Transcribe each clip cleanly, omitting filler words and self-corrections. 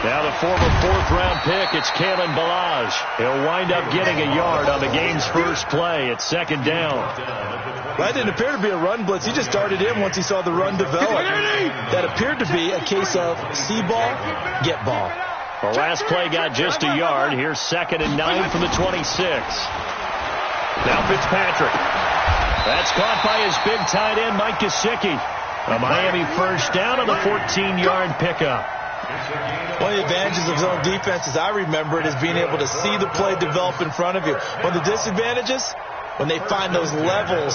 Now the former fourth-round pick, it's Kalen Balaj. He'll wind up getting a yard on the game's first play at second down. That didn't appear to be a run blitz. He just started in once he saw the run develop. That appeared to be a case of see ball, get ball. The last play got just a yard. Here's 2nd and 9 from the 26. Now Fitzpatrick. That's caught by his big tight end, Mike Gesicki. A Miami first down on the 14-yard pickup. One of the advantages of zone defense, as I remember it, is being able to see the play develop in front of you. One of the disadvantages, when they find those levels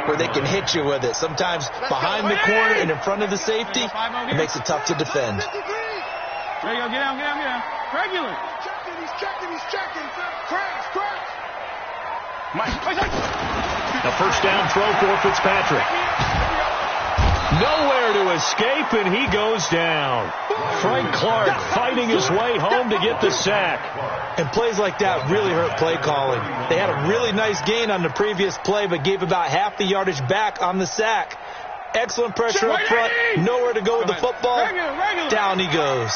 where they can hit you with it. Sometimes behind the corner and in front of the safety, it makes it tough to defend. There you go. Get down. Regular. He's checking. Crash. The first down throw for Fitzpatrick. Nowhere to escape, and he goes down. Frank Clark fighting his way home to get the sack. And plays like that really hurt play calling. They had a really nice gain on the previous play, but gave about half the yardage back on the sack. Excellent pressure up front. Nowhere to go with the football. Down he goes.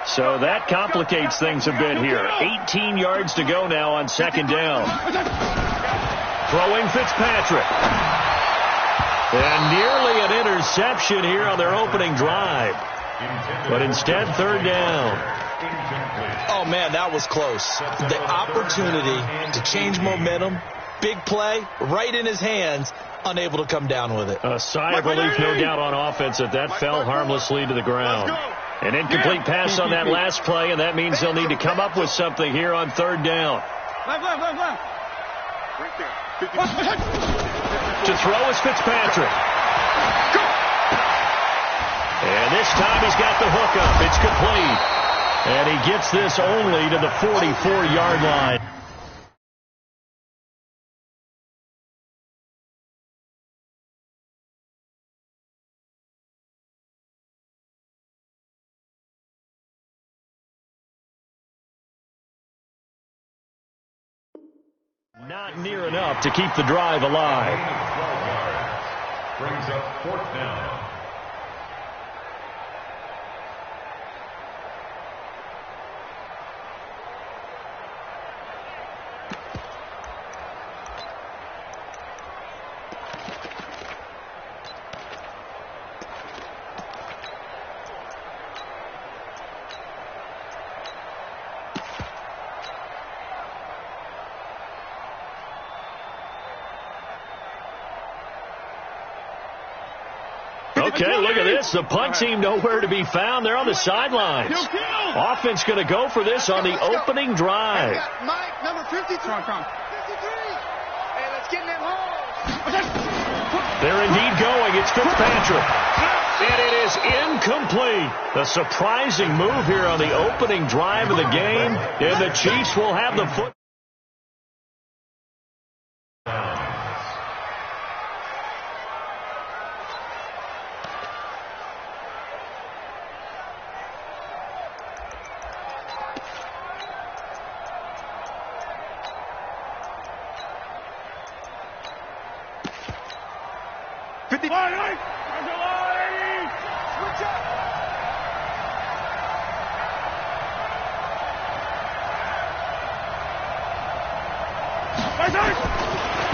So that complicates things a bit here. 18 yards to go now on second down. Throwing Fitzpatrick. And nearly an interception here on their opening drive. But instead, third down. Oh, man, that was close. The opportunity to change momentum, big play, right in his hands, unable to come down with it. A sigh of relief, no doubt, on offense that fell harmlessly to the ground. An incomplete pass on that last play, and that means they'll need to come up with something here on third down. Left. To throw is Fitzpatrick. And this time he's got the hook up. It's complete. And he gets this only to the 44-yard line. Not near enough to keep the drive alive. Brings up fourth down. Okay, look at this. The punt team nowhere to be found. They're on the sidelines. Offense going to go for this on the opening drive. Mike, number 53. 53. Hey, let's get him home. They're indeed going. It's Fitzpatrick. And it is incomplete. A surprising move here on the opening drive of the game. And the Chiefs will have the foot.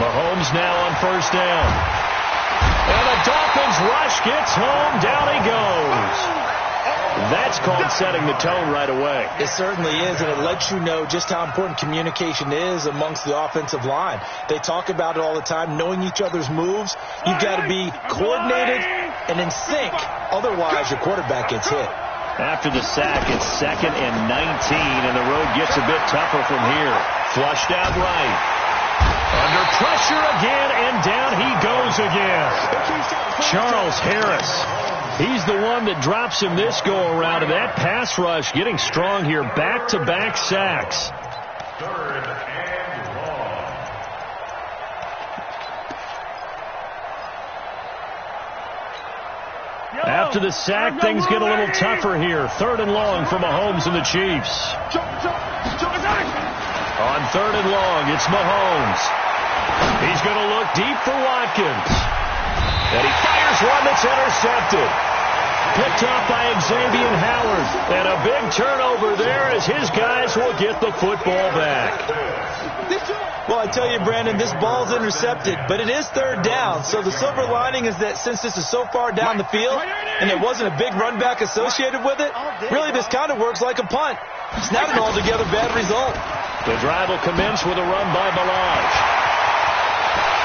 Mahomes now on first down. And the Dolphins rush gets home. Down he goes. That's called setting the tone right away. It certainly is, and it lets you know just how important communication is amongst the offensive line. They talk about it all the time, knowing each other's moves. You've got to be coordinated and in sync. Otherwise, your quarterback gets hit. After the sack, it's 2nd and 19, and the road gets a bit tougher from here. Flushed out right. Under pressure again, and down he goes again. Charles Harris. He's the one that drops him this go-around, and that pass rush getting strong here. Back-to-back sacks. Third and long. After the sack, things get a little tougher here. 3rd and long for Mahomes and the Chiefs. On 3rd and long, it's Mahomes. He's going to look deep for Watkins. And he fires one that's intercepted. Picked off by Xavier Howard. And a big turnover there as his guys will get the football back. Well, I tell you, Brandon, this ball's intercepted, but it is third down. So the silver lining is that since this is so far down the field and there wasn't a big run back associated with it, really this kind of works like a punt. It's not an altogether bad result. The drive will commence with a run by Balaj.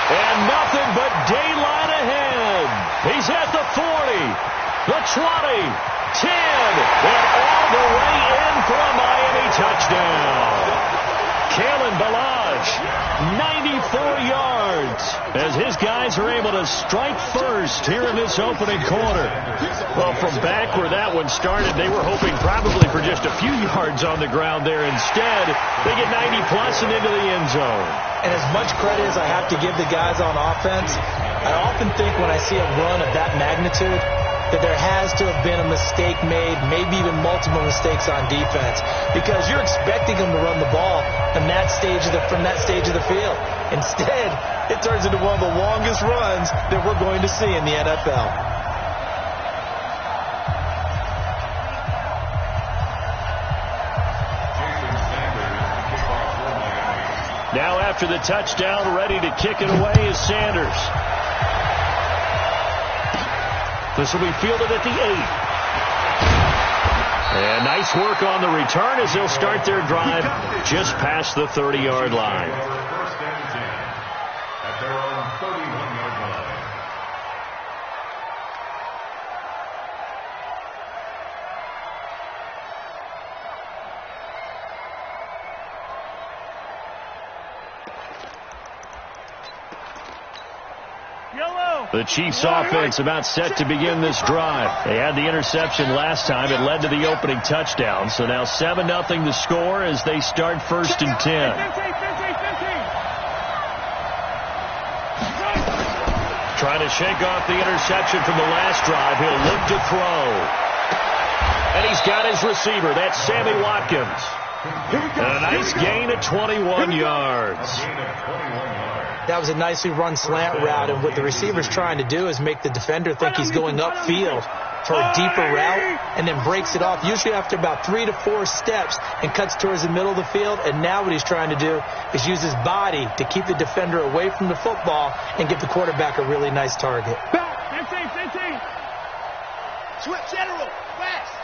And nothing but daylight ahead. He's at the 40, the 20, 10, and all the way in for a Miami touchdown. Kalen Balaj, 94 yards, as his guys are able to strike first here in this opening quarter. Well, from back where that one started, they were hoping probably for just a few yards on the ground there. Instead, they get 90-plus and into the end zone. And as much credit as I have to give the guys on offense, I often think when I see a run of that magnitude that there has to have been a mistake made, maybe even multiple mistakes on defense, because you're expecting them to run the ball from that stage of the field. Instead, it turns into one of the longest runs that we're going to see in the NFL. Now after the touchdown, ready to kick it away is Sanders. This will be fielded at the 8. And nice work on the return as they'll start their drive just past the 30-yard line. First and 10 at their own 31-yard line. The Chiefs offense about set to begin this drive. They had the interception last time. It led to the opening touchdown. So now 7-0 the score as they start first and 10. Trying to shake off the interception from the last drive. He'll look to throw. And he's got his receiver. That's Sammy Watkins. And a nice gain of 21 yards. That was a nicely run slant route, and what the receiver's trying to do is make the defender think he's going upfield for a deeper route and then breaks it off, usually after about 3 to 4 steps, and cuts towards the middle of the field. And now what he's trying to do is use his body to keep the defender away from the football and give the quarterback a really nice target. Switch general, fast.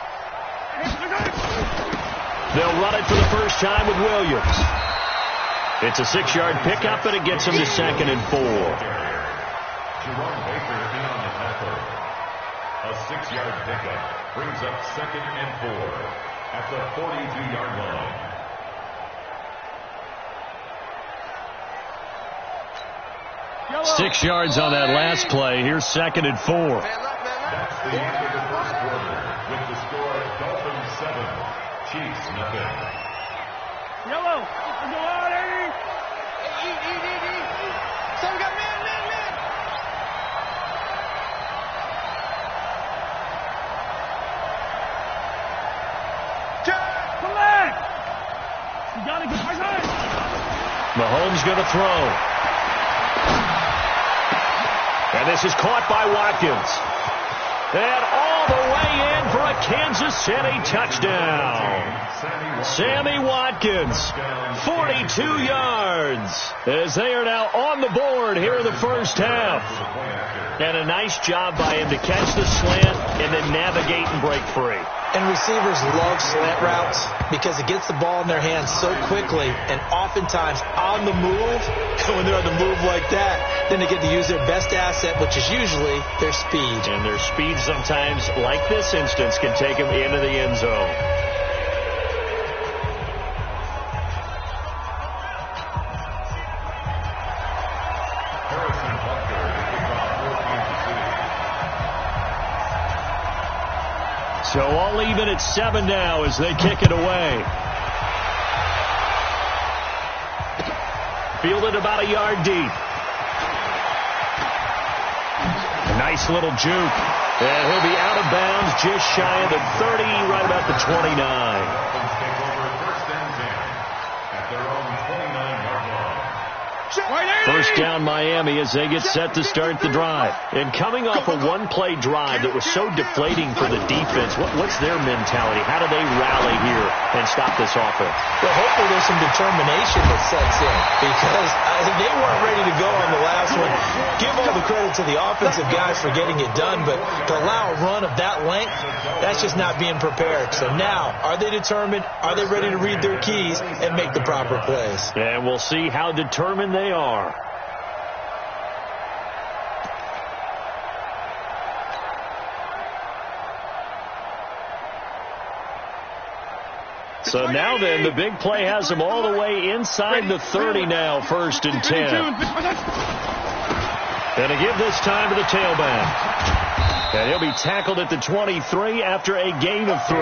They'll run it for the first time with Williams. It's a 6-yard pickup, and it gets him to 2nd and 4. Jerome Baker in on the tackle. A 6-yard pickup brings up 2nd and 4 at the 42-yard line. 6 yards on that last play. Here's 2nd and 4. That's the end of the first quarter with the score Dolphins 7, Chiefs nothing. Yellow. Go on, Eddie. Some got man. Come back. You got to get my side. Mahomes going to throw. And this is caught by Watkins. And all the way in for a Kansas City touchdown. Sammy Watkins, 42 yards, as they are now on the board here in the first half. And a nice job by him to catch the slant and then navigate and break free. And receivers love slant routes because it gets the ball in their hands so quickly and oftentimes on the move. When they're on the move like that, then they get to use their best asset, which is usually their speed. And their speed sometimes, like this instance, can take them into the end zone. So all even at 7 now as they kick it away. Fielded about a yard deep. A nice little juke. And he'll be out of bounds just shy of the 30, right about the 29. Dolphins take over first and 10 at their own 29-yard line. First down Miami as they get set to start the drive. And coming off a one-play drive that was so deflating for the defense, what's their mentality? How do they rally here and stop this offense? Well, hopefully there's some determination that sets in because they weren't ready to go on the last one. Give all the credit to the offensive guys for getting it done, but to allow a run of that length, that's just not being prepared. So now, are they determined? Are they ready to read their keys and make the proper plays? And we'll see how determined they are. So now then, the big play has them all the way inside the 30 now, 1st and 10. And to give this time to the tailback. And he'll be tackled at the 23 after a gain of 3.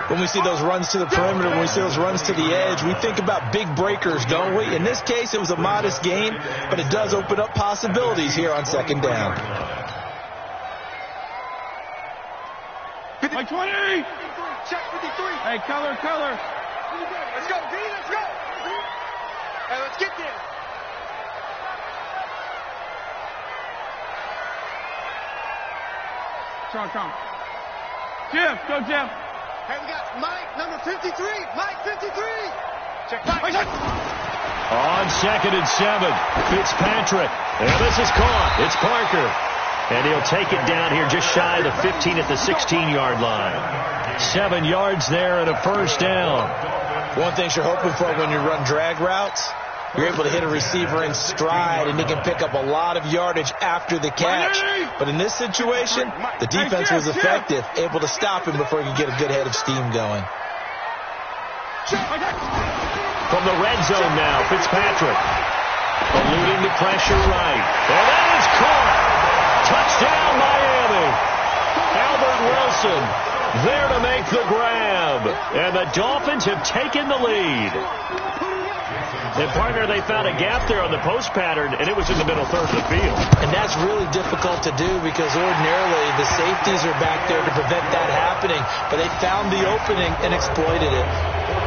When we see those runs to the perimeter, when we see those runs to the edge, we think about big breakers, don't we? In this case, it was a modest gain, but it does open up possibilities here on 2nd down. Like 20! Check 53. Hey, color. Let's go, D, let's go. Hey, let's get there. Come. Jim, go, Jim. Hey, we got Mike, number 53. Mike, 53. Check Mike. On 2nd and 7, Fitzpatrick. And this is caught. It's Parker. And he'll take it down here just shy of the 15 at the 16-yard line. 7 yards there and a 1st down. One thing you're hoping for when you run drag routes, you're able to hit a receiver in stride, and he can pick up a lot of yardage after the catch. But in this situation, the defense was effective, able to stop him before he could get a good head of steam going. From the red zone now, Fitzpatrick. Eluding the pressure right. And that is caught. Touchdown, Miami. Albert Wilson there to make the grab. And the Dolphins have taken the lead. And, partner, they found a gap there on the post pattern, and it was in the middle third of the field. And that's really difficult to do because ordinarily the safeties are back there to prevent that happening. But they found the opening and exploited it.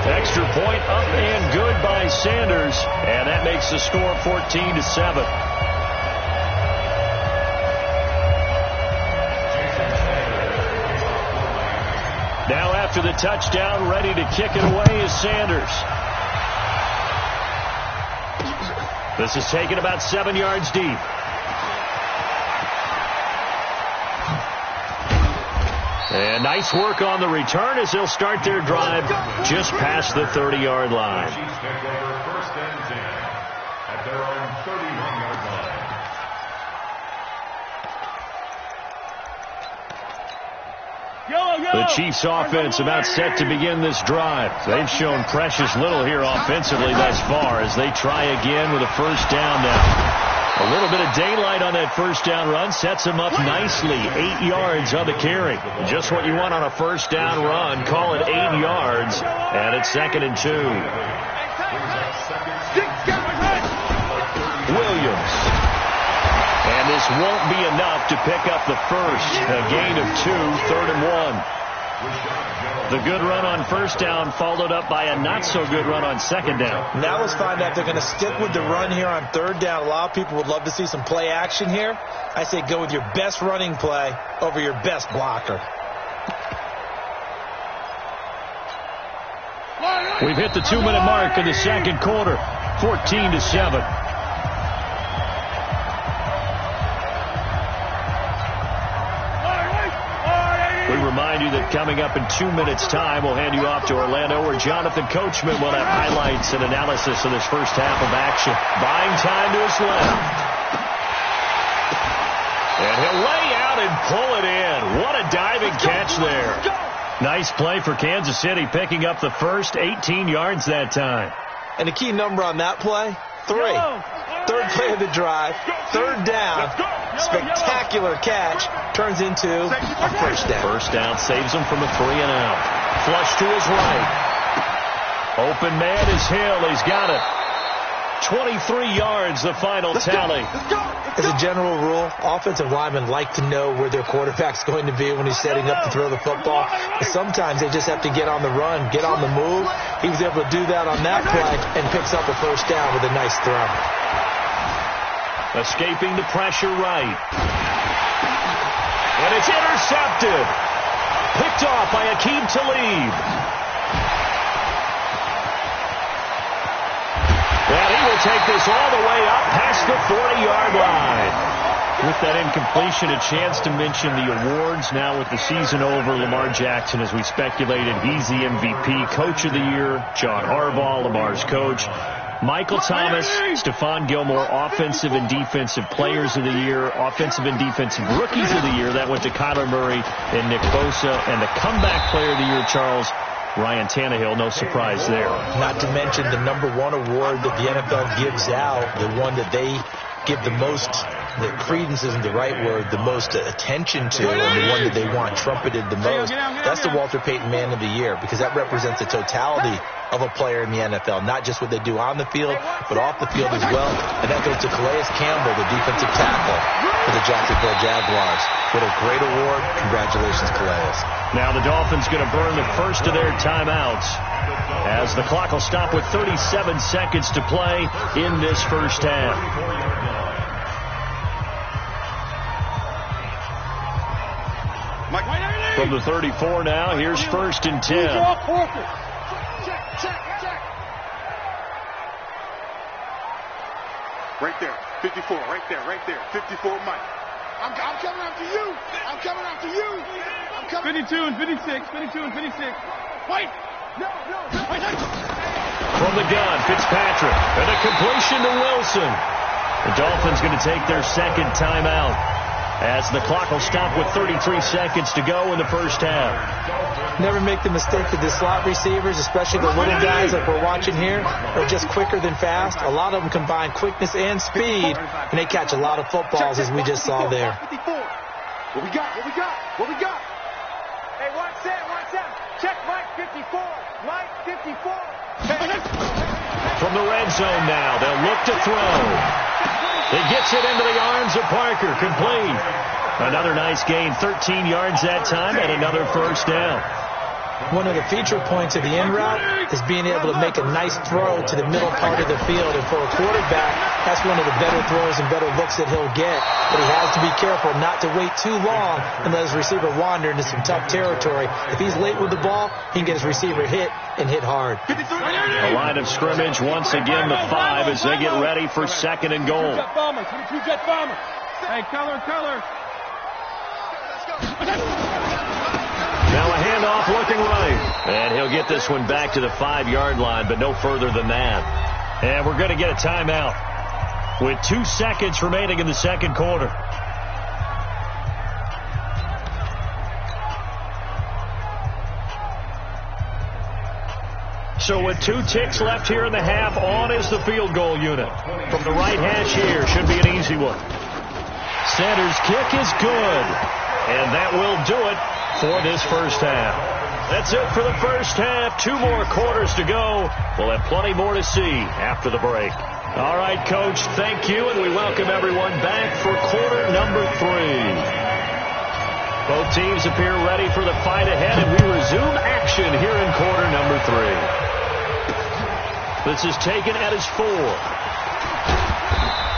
Extra point up and good by Sanders. And that makes the score 14-7. Now after the touchdown, ready to kick it away is Sanders. This is taken about 7 yards deep. And nice work on the return as they'll start their drive just past the 30-yard line. Chiefs take over 1st and 10 at their own 31-yard line. The Chiefs offense about set to begin this drive. They've shown precious little here offensively thus far as they try again with a 1st down now. A little bit of daylight on that 1st down run sets them up nicely. 8 yards on the carry. Just what you want on a 1st down run. Call it 8 yards. And it's 2nd and 2. Williams. And this won't be enough to pick up the first. A gain of 2, 3rd and 1. The good run on 1st down followed up by a not-so-good run on 2nd down. Now let's find out if they're going to stick with the run here on 3rd down. A lot of people would love to see some play action here. I say go with your best running play over your best blocker. We've hit the 2-minute mark in the 2nd quarter. 14-7. We remind you that coming up in 2 minutes' time, we'll hand you off to Orlando, where Jonathan Coachman will have highlights and analysis of this first half of action. Buying time to his left. And he'll lay out and pull it in. What a diving catch there. Nice play for Kansas City, picking up the first 18 yards that time. And the key number on that play, 3. 3rd play of the drive, 3rd down, spectacular catch, turns into a 1st down. 1st down saves him from a 3-and-out. Flush to his right. Open man is Hill. He's got it. 23 yards, the final tally. As a general rule, offensive linemen like to know where their quarterback's going to be when he's setting up to throw the football. But sometimes they just have to get on the run, get on the move. He was able to do that on that play and picks up a first down with a nice throw. Escaping the pressure right. And it's intercepted. Picked off by Aqib Talib. And he will take this all the way up past the 40-yard line. With that incompletion, a chance to mention the awards. Now with the season over, Lamar Jackson, as we speculated, he's the MVP, Coach of the Year. John Harbaugh, Lamar's coach. Michael Thomas, Stephon Gilmore, Offensive and Defensive Players of the Year, Offensive and Defensive Rookies of the Year. That went to Kyler Murray and Nick Bosa. And the Comeback Player of the Year, Charles, Ryan Tannehill, no surprise there. Not to mention the #1 award that the NFL gives out, the one that they give the most, the credence isn't the right word, the most attention to, and the one that they want trumpeted the most. That's the Walter Payton Man of the Year, because that represents the totality of a player in the NFL, not just what they do on the field, but off the field as well. And that goes to Calais Campbell, the defensive tackle for the Jacksonville Jaguars. What a great award. Congratulations, Calais. Now the Dolphins going to burn the first of their timeouts as the clock will stop with 37 seconds to play in this first half. From the 34 now, here's 1st and 10. Right there, 54, right there, 54, Mike. I'm coming after you. I'm coming after you. I'm coming. 52 and 56, 52 and 56. Wait. No. Wait. From the gun, Fitzpatrick, and a completion to Wilson. The Dolphins going to take their second timeout as the clock will stop with 33 seconds to go in the first half. Never make the mistake that the slot receivers, especially the little guys like we're watching here, are just quicker than fast. A lot of them combine quickness and speed, and they catch a lot of footballs, as we just saw there. 54. What we got? Hey, one set. Check Mike 54. Mike 54. From the red zone now, they'll look to throw. He gets it into the arms of Parker, complete. Another nice gain, 13 yards that time, and another first down. One of the feature points of the in route is being able to make a nice throw to the middle part of the field. And for a quarterback, that's one of the better throws and better looks that he'll get. But he has to be careful not to wait too long and let his receiver wander into some tough territory. If he's late with the ball, he can get his receiver hit and hit hard. A line of scrimmage once again, the 5 as they get ready for 2nd and goal. Hey, color. Now a handoff looking right. And he'll get this one back to the 5-yard line, but no further than that. And we're going to get a timeout with 2 seconds remaining in the second quarter. So with 2 ticks left here in the half, on is the field goal unit. From the right hash here, should be an easy one. Center's kick is good. And that will do it for this first half. That's it for the first half. 2 more quarters to go. We'll have plenty more to see after the break. All right, Coach, thank you, and we welcome everyone back for quarter number 3. Both teams appear ready for the fight ahead, and we resume action here in quarter number 3. This is taken at his 4.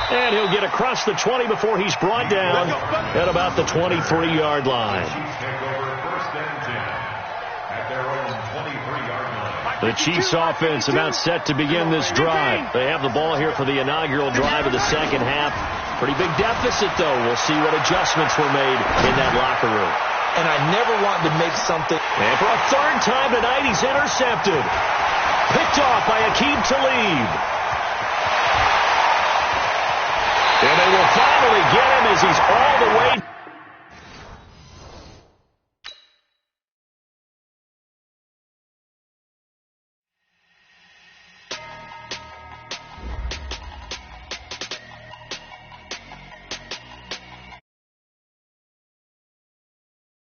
And he'll get across the 20 before he's brought down at about the 23-yard line. The Chiefs offense about set to begin this drive. They have the ball here for the inaugural drive of the second half. Pretty big deficit, though. We'll see what adjustments were made in that locker room. And I never want to make something. And for a 3rd time tonight, he's intercepted. Picked off by Aqib Talib. And they will finally get him as he's all the way